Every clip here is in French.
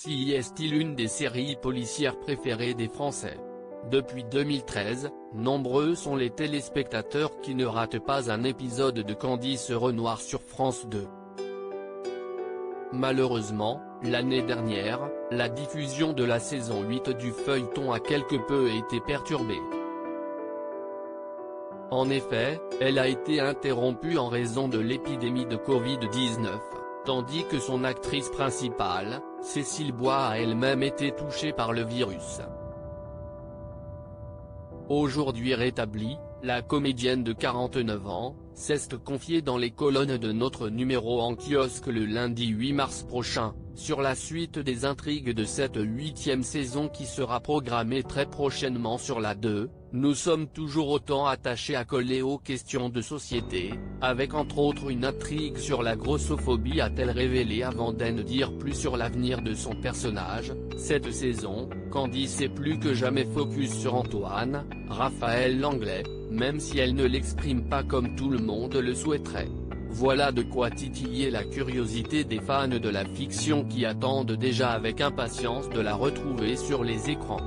CIS est l'une des séries policières préférées des Français. Depuis 2013, nombreux sont les téléspectateurs qui ne ratent pas un épisode de Candice Renoir sur France 2. Malheureusement, l'année dernière, la diffusion de la saison 8 du feuilleton a quelque peu été perturbée. En effet, elle a été interrompue en raison de l'épidémie de Covid-19, tandis que son actrice principale, Cécile Bois a elle-même été touchée par le virus. Aujourd'hui rétablie, la comédienne de 49 ans, s'est confiée dans les colonnes de notre numéro en kiosque le lundi 8 mars prochain, sur la suite des intrigues de cette 8e saison qui sera programmée très prochainement sur la 2. Nous sommes toujours autant attachés à coller aux questions de société, avec entre autres une intrigue sur la grossophobie, a-t-elle révélé avant d'en dire plus sur l'avenir de son personnage. Cette saison, Candice est plus que jamais focus sur Antoine, Raphaël Langlais, même si elle ne l'exprime pas comme tout le monde le souhaiterait. Voilà de quoi titiller la curiosité des fans de la fiction qui attendent déjà avec impatience de la retrouver sur les écrans.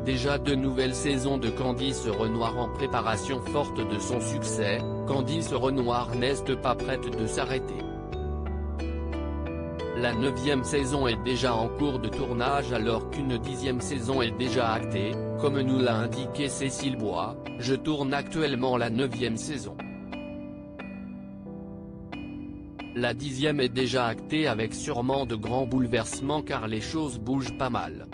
Déjà de nouvelles saisons de Candice Renoir en préparation. Forte de son succès, Candice Renoir n'est pas prête de s'arrêter. La 9e saison est déjà en cours de tournage alors qu'une 10e saison est déjà actée, comme nous l'a indiqué Cécile Bois. Je tourne actuellement la 9e saison. La 10e est déjà actée avec sûrement de grands bouleversements car les choses bougent pas mal.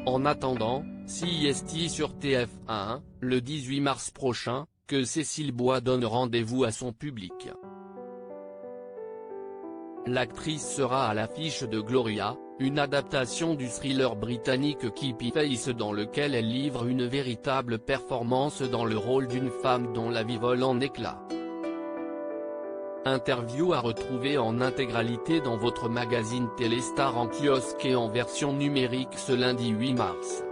En attendant, CIS sur TF1, le 18 mars prochain, que Cécile Bois donne rendez-vous à son public. L'actrice sera à l'affiche de Gloria, une adaptation du thriller britannique Keepy Face dans lequel elle livre une véritable performance dans le rôle d'une femme dont la vie vole en éclats. Interview à retrouver en intégralité dans votre magazine Téléstar en kiosque et en version numérique ce lundi 8 mars.